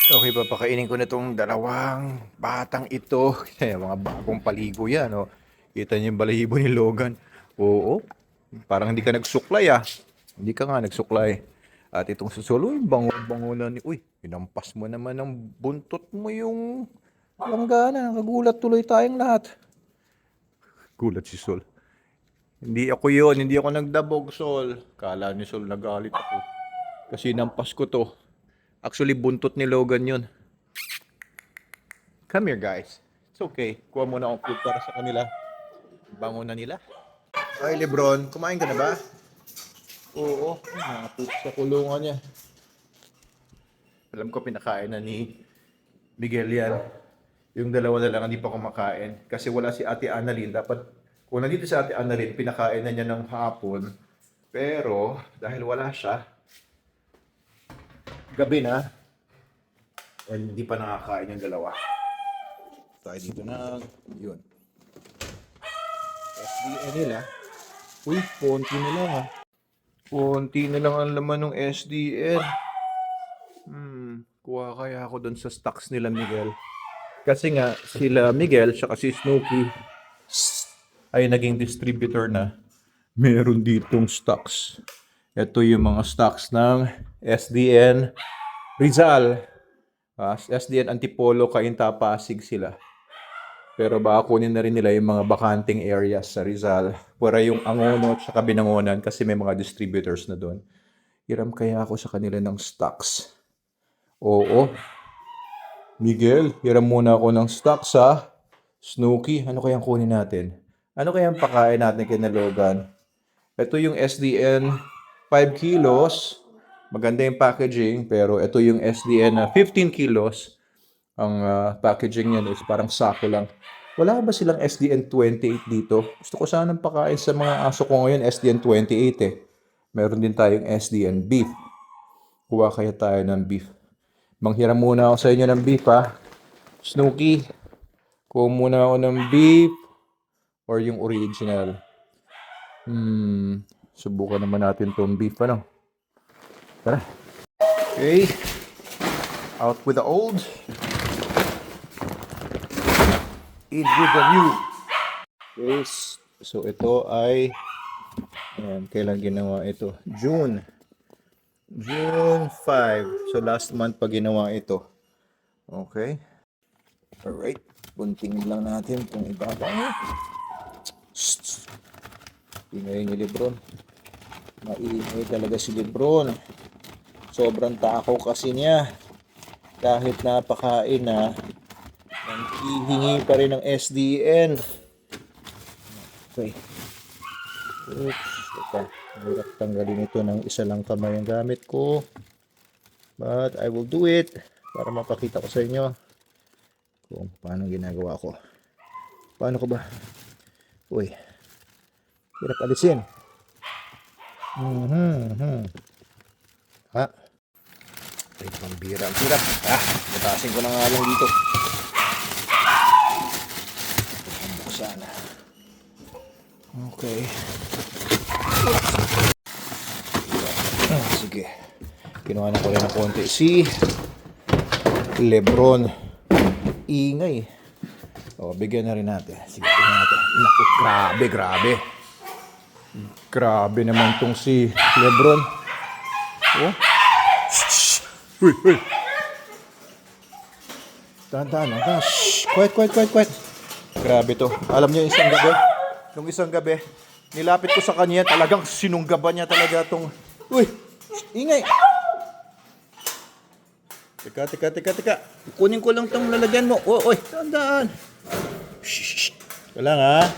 Okay, papakainin ko na 'tong dalawang batang ito. Mga bagong paligo 'yan, oh. Kita niyo yung balahibo ni Logan? Oo, parang hindi ka nagsuklay, ah. Hindi ka nga nagsuklay. At itong susolo, bango-bango na ni uy, hinampas mo naman ng buntot mo yung langgana. Nakagulat tuloy tayong lahat. Gulat si Sol. Hindi ako yun, hindi ako nagdabog, Sol. Kala ni Sol nagalit ako. Kasi nampas ko to. Actually, buntot ni Logan yun. Come here, guys. It's okay. Kuha muna akong food para sa kanila. Bango na nila. Ay, Lebron, kumain ka na ba? Oo, nakapit sa kulungan niya. Alam ko pinakain na ni Miguel yan. Yung dalawa na lang hindi pa kumakain. Kasi wala si Ate Annalyn. Dapat, kung nandito si Ate Annalyn, pinakain na niya ng hapon. Pero, dahil wala siya, gabi na, and hindi pa nakakain yung dalawa. Tayo dito na, yun. SDN nila. Uy, konti na lang ah. Konti na lang ang laman ng SDN. Kuha kaya ako doon sa stocks nila Miguel. Kasi nga, sila Miguel, tsaka si Snooki, ay naging distributor na. Meron ditong stocks. Ito yung mga stocks ng SDN Rizal. SDN Antipolo, Cainta, Pasig sila. Pero baka kunin na rin nila yung mga bakanting areas sa Rizal. Para yung Angono at saka Binangonan kasi may mga distributors na doon. Hiram kaya ako sa kanila ng stocks. Oo. Miguel, hiram muna ako ng stocks ha. Snooki, ano kayang kunin natin? Ano kayang pakain natin kay Logan? Ito yung SDN 5 kilos. Maganda yung packaging, pero ito yung SDN na 15 kilos. Ang packaging niyan is parang sako lang. Wala ba silang SDN 28 dito? Gusto ko sanang pakain sa mga aso ko ngayon SDN 28 eh. Meron din tayong SDN beef. Kuha kaya tayo ng beef. Manghiram muna ako sa inyo ng beef ha. Snooki, kuha muna ako ng beef or yung original. Subukan naman natin tong beef ano. Tara. Okay. Out with the old. In with the new. Yes. So ito ay kailan ginawa ito? June 5. So last month pa ginawa ito. Okay. Alright. Bunting lang natin kung ibabang. Ingay ni Lebron. Maingay talaga si Lebron. Sobrang takaw kasi niya. Kahit napakain na, hihingi pa rin ng SDN. Okay. Oops. Ito. Hirap tanggalin ito ng isa lang kamay ang gamit ko. But I will do it para mapakita ko sa inyo kung paano ginagawa ko. Paano ko ba? Uy. Hirap alisin. Ha? Ay, pambira. Ang hirap. Butasin ko na nga lang dito. Buksan. Okay. Sige. Kinuha na ko rin ng konti. Si Lebron. Ingay. Bigyan na rin natin. Sige, tingnan natin. Naku, grabe. Grabe naman tong si Lebron. Oh. Uy. Tahan. Quiet. Grabe to. Alam niyo isang gabi, nilapit ko sa kanya, talagang sinunggaban niya talaga tong, uy, ingay. Teka. Kunin ko lang tong lalagyan mo. Oy, tandaan. Shh. Wala nga.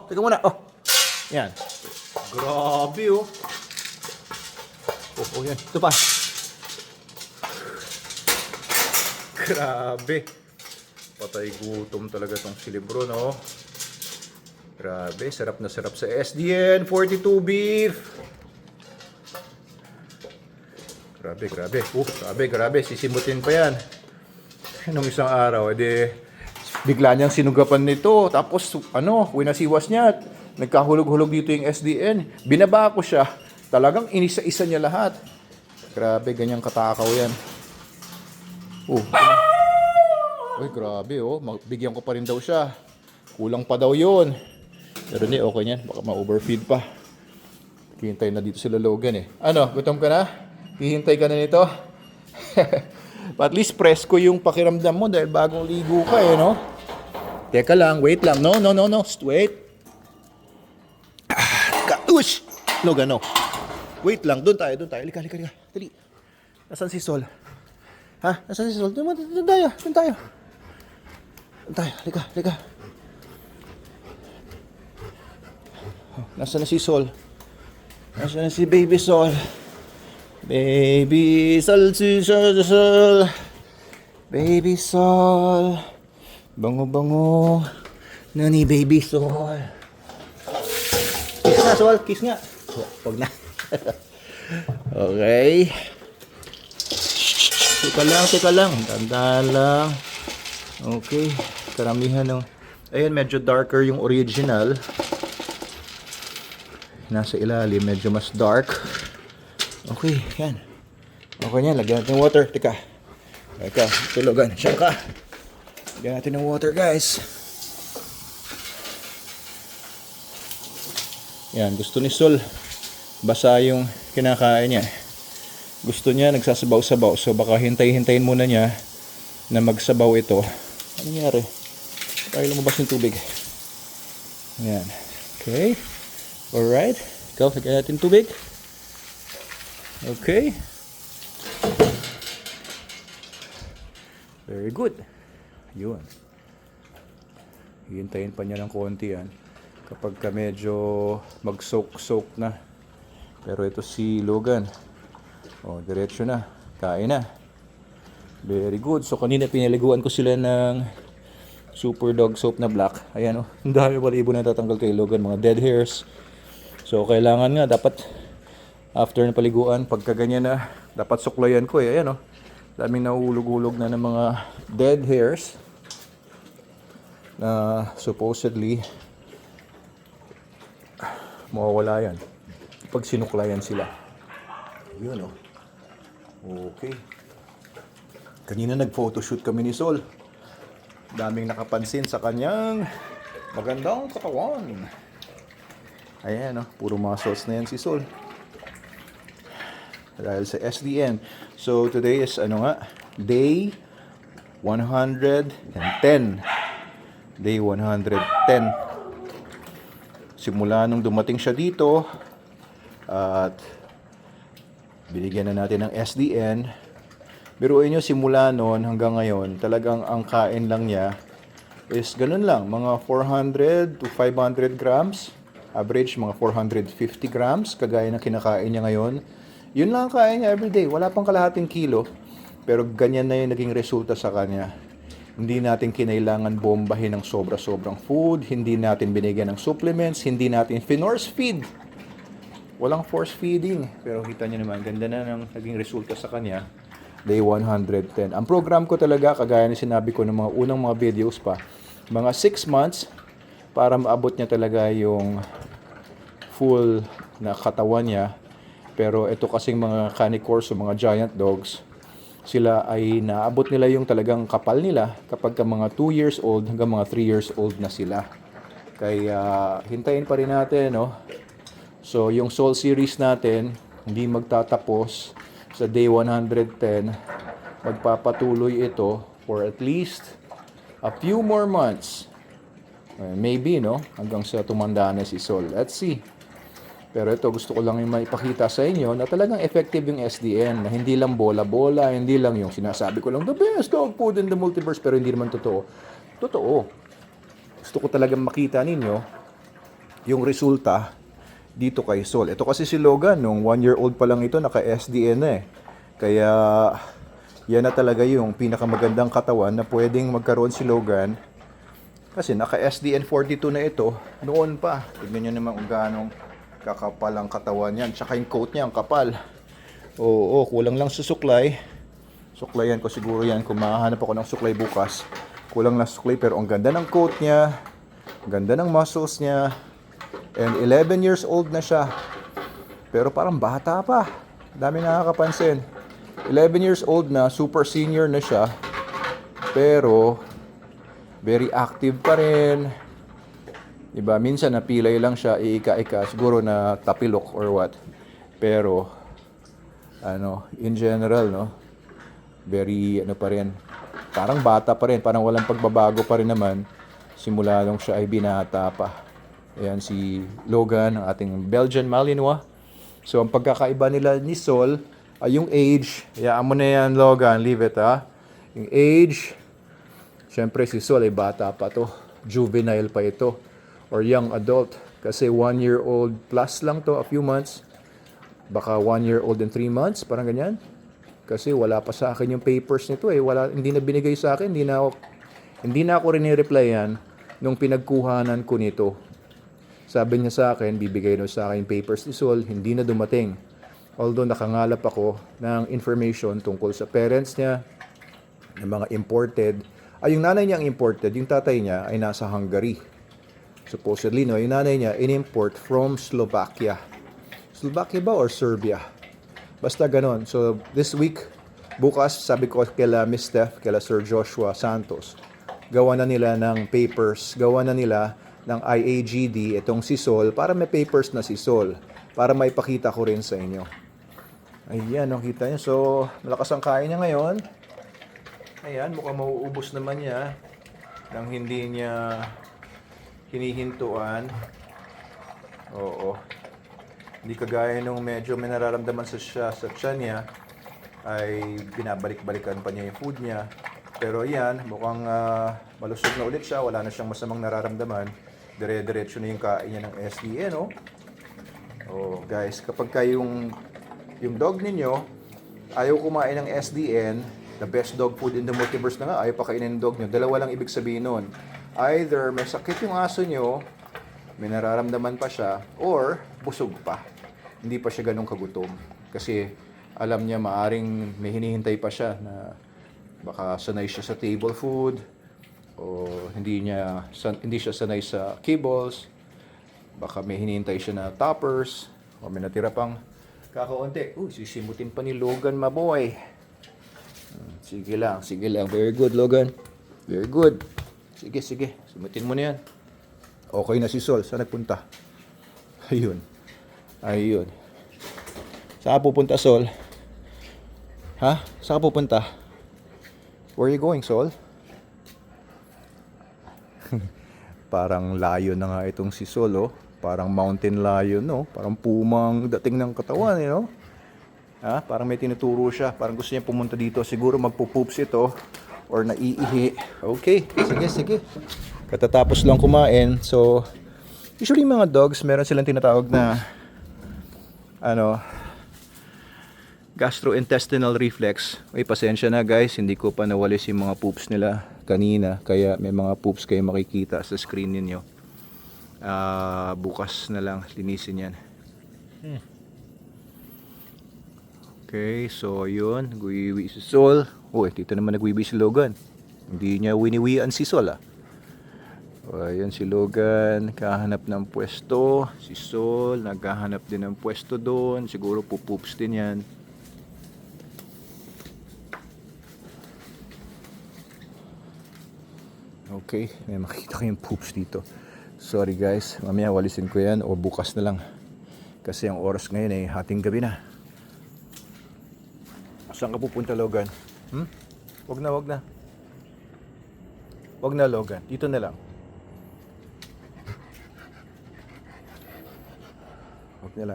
Teka muna. Yan. Grabe oh. Yan. Ito pa. Grabe. Patay gutom talaga tong si Lebron, no? Grabe, sarap na sarap sa SDN 42 beef. Grabe. Sisimutin pa yan. Nung isang araw, bigla niyang sinugapan nito. Tapos, winasiwas niya. Nagkahulog-hulog dito yung SDN. Binaba ko siya. Talagang inisa-isa niya lahat. Grabe, ganyang katakaw yan. Oh. Uy, grabe oh. Bigyan ko pa rin daw siya. Kulang pa daw yun. Pero hindi, okay yan. Baka ma-overfeed pa. Hihintay na dito sila Logan eh. Ano, gutom ka na? Hihintay ka na nito? But at least presko yung pakiramdam mo dahil bagong ligo ka eh, no? Teka lang, wait lang. No. Wait. Ush! Logan, no. Wait lang, doon tayo. Halika. Dali. Nasaan si Sol? Ha? Nasaan si Sol? Doon tayo. Halika. Nasaan na si Sol? Nasaan na si Baby Sol? Baby Sol. Baby Sol. Bango na ni Baby Sol. Kiss nga, Sol. Kiss nga. Huwag na. Okay. Teka lang. Tandaan lang. Okay. Karamihan ng... Ayun, medyo darker yung original. Nasa ilalim, medyo mas dark. Okay, yan. Okay yan, lagyan natin ng water. Teka, tulogan. Siya ka. Lagyan natin ng water, guys. Yan, gusto ni Sol. Basa yung kinakain niya. Gusto niya, nagsasabaw-sabaw. So, baka hintay-hintayin muna niya na magsabaw ito. Ano nangyari? Tayo lumabas yung tubig. Yan. Okay. Alright. Ikaw, lagyan natin tubig. Okay. Very good. Yun. Hihintayin pa niya ng konti yan. Kapag ka medyo mag-soak na. Pero ito si Logan. Oh, diretso na. Kain na. Very good. So, kanina pinaliguan ko sila ng Super Dog Soap na black. Ayan oh. Ang dami balibo na tatanggal kay Logan. Mga dead hairs. So, kailangan nga, dapat after na paliguan, pagka ganyan na, dapat suklayan ko eh. Ayan o. Daming nauulog-ulog na ng mga dead hairs na supposedly mawawala yan pag sinuklayan sila. Yun o. Okay. Kanina nag-photoshoot kami ni Sol. Daming nakapansin sa kanyang magandang katawan. Ayan, no? Puro mga sauce na yan si Sol. Dahil sa SDN. So, today is, day 110. Day 110. Simula nung dumating siya dito, at binigyan na natin ng SDN. Biruin nyo, simula noon hanggang ngayon, talagang ang kain lang niya is ganun lang, mga 400 to 500 grams. Average, mga 450 grams, kagaya ng kinakain niya ngayon. Yun lang ang kain niya everyday. Wala pang kalahating kilo. Pero ganyan na yung naging resulta sa kanya. Hindi natin kinailangan bombahin ng sobra-sobrang food. Hindi natin binigyan ng supplements. Hindi natin force feed. Walang force feeding. Pero kita niyo naman, ganda na ng naging resulta sa kanya. Day 110. Ang program ko talaga, kagaya na sinabi ko ng mga unang mga videos pa, mga 6 months, para maabot niya talaga yung full na katawan niya. Pero ito kasing mga canicors o mga giant dogs, sila ay naabot nila yung talagang kapal nila kapag ka mga 2 years old hanggang mga 3 years old na sila. Kaya hintayin pa rin natin, no? So yung Soul series natin hindi magtatapos sa day 110. Magpapatuloy ito for at least a few more months. Maybe, no? Hanggang sa tumanda na si Sol. Let's see. Pero ito, gusto ko lang yung maipakita sa inyo na talagang effective yung SDN. Na hindi lang bola-bola, hindi lang yung sinasabi ko lang, the best dog food in the multiverse. Pero hindi naman totoo. Totoo. Gusto ko talagang makita ninyo yung resulta dito kay Sol. Ito kasi si Logan, nung 1 year old pa lang ito, naka-SDN na eh. Kaya, yan na talaga yung pinakamagandang katawan na pwedeng magkaroon si Logan. Kasi naka-SDN 42 na ito noon pa. Tignan nyo naman kung gaano kakapal ang katawan niyan. Tsaka yung coat niya, ang kapal. Oo, kulang lang sa suklay. Suklayan ko siguro yan. Kung makahanap ako ng suklay bukas. Kulang lang sa suklay pero ang ganda ng coat niya. Ang ganda ng muscles niya. And 11 years old na siya. Pero parang bata pa. Dami nakakapansin. 11 years old na, super senior na siya. Pero, very active pa rin. Diba? Minsan napilay lang siya, iika-ika, siguro na tapilok or what. Pero, in general, no? Very, pa rin. Parang bata pa rin, parang walang pagbabago pa rin naman. Simula nung siya ay binata pa. Ayan si Logan, ang ating Belgian Malinois. So, ang pagkakaiba nila ni Sol, ay yung age. Hayaan mo na yan, Logan, leave it, ha? Yung age, syempre si Sol ay bata pa to. Juvenile pa ito. Or young adult. Kasi 1-year-old plus lang to, a few months. Baka 1-year-old and 3 months, parang ganyan. Kasi wala pa sa akin yung papers nito eh. Hindi na binigay sa akin, hindi na ako rin-replyan nung pinagkuhanan ko nito. Sabi niya sa akin, bibigay na sa akin yung papers ni Sol, hindi na dumating. Although nakangalap ako ng information tungkol sa parents niya, ng mga imported. Yung nanay niya ang imported, yung tatay niya ay nasa Hungary. Supposedly, no, yung nanay niya in-import from Slovakia. Slovakia ba or Serbia? Basta ganon. So, this week, bukas, sabi ko kila Miss Steph, kila Sir Joshua Santos, gawa na nila ng papers, gawa na nila ng IAGD, itong si Sol, para may papers na si Sol, para maipakita ko rin sa inyo. Ayan, nakita niyo. So, malakas ang kain niya ngayon. Ayan, mukhang mauubos naman niya nang hindi niya hinihintuan. Oo. Hindi kagaya nung medyo may nararamdaman sa tiyan niya, ay binabalik-balikan pa niya yung food niya. Pero yan, mukhang malusog na ulit siya, wala na siyang masamang nararamdaman. Dire-diretso na yung kain niya ng SDN, no? Oh, guys, kapag yung dog ninyo ayaw kumain ng SDN, the best dog food in the multiverse na nga, ayaw pakainin ng dog nyo, dalawa lang ibig sabihin nun. Either may sakit yung aso nyo, may nararamdaman pa siya, or busog pa. Hindi pa siya ganun kagutom. Kasi alam niya maaring may hinihintay pa siya na baka sanay siya sa table food o hindi siya sanay sa kibbles. Baka may hinihintay siya na toppers o may natira pang kakaunti. Sisimutin pa ni Logan, maboy. Sige lang. Very good, Logan. Very good. Sige. Simutin mo na yan. Okay na si Sol. Saan nagpunta? Ayun. Saan ka pupunta, Sol? Ha? Saan ka pupunta? Where are you going, Sol? Parang lion na nga itong si Sol, oh. Parang mountain lion, no? Parang pumang dating ng katawan, no? Ha? Parang may tinuturo siya. Parang gusto niya pumunta dito. Siguro magpo-poops ito or naiihi. Okay. Sige. Katatapos lang kumain. So, usually mga dogs, meron silang tinatawag na gastrointestinal reflex. Pasensya na guys, hindi ko pa nawalis yung mga poops nila kanina. Kaya may mga poops kayo makikita sa screen ninyo. Bukas na lang linisin yan. Okay, so yun. Nagwiwi si Sol. Dito naman nagwiwi si Logan. Hindi niya winiwian si Sol, Ayan si Logan, kahanap ng pwesto. Si Sol, naghahanap din ng pwesto doon. Siguro pupoops din yan. Okay, may makita ko yung poops dito. Sorry guys, mamaya walisin ko yan o bukas na lang. Kasi ang oras ngayon ay hating gabi na. Saan ka pupunta, Logan? Wag na. Wag na, Logan. Dito na lang.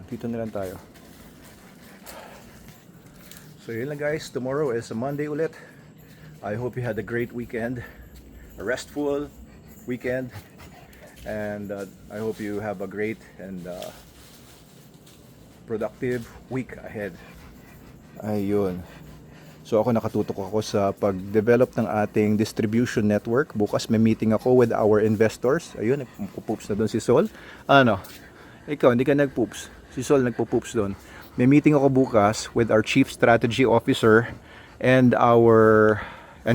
Dito na lang tayo. So yun lang guys, tomorrow is a Monday ulit. I hope you had a great weekend, a restful weekend, and I hope you have a great and productive week ahead. Ayun. So ako nakatutok ako sa pag-develop ng ating distribution network. Bukas may meeting ako with our investors. Ayun, nagpo-poops na doon si Sol. Ikaw, hindi ka nag-poops. Si Sol nagpo-poops doon. May meeting ako bukas with our Chief Strategy Officer and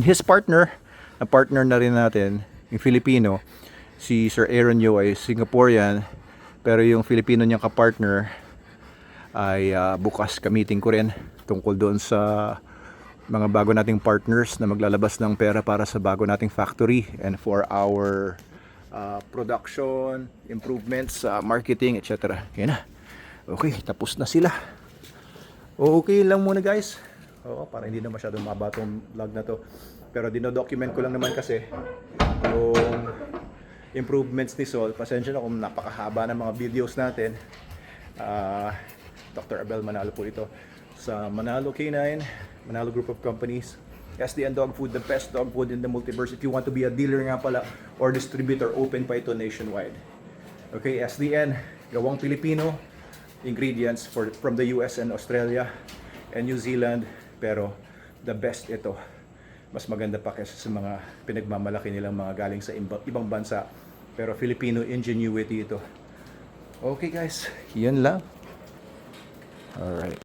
his partner. Na partner na rin natin, yung Filipino. Si Sir Aaron Yeo ay Singaporean. Pero yung Filipino niyang kapartner ay bukas ka-meeting ko rin tungkol doon sa mga bago nating partners na maglalabas ng pera para sa bago nating factory and for our production, improvements, marketing, etc. Yan na. Okay, tapos na sila. Okay lang muna guys. Oo, para hindi na masyadong maba tong vlog na to. Pero dino-document ko lang naman kasi yung improvements ni Sol. Pasensya na kung napakahaba ng mga videos natin. Dr. Abel Manalo po ito sa Manalo K9, Manalo Group of Companies. SDN Dog Food, the best dog food in the multiverse. If you want to be a dealer nga pala or distributor, open pa ito nationwide. Okay, SDN, gawang Pilipino, ingredients from the US and Australia and New Zealand, pero the best ito. Mas maganda pa kaysa sa mga pinagmamalaki nilang mga galing sa ibang bansa, pero Filipino ingenuity ito. Okay guys, yan lang. Alright.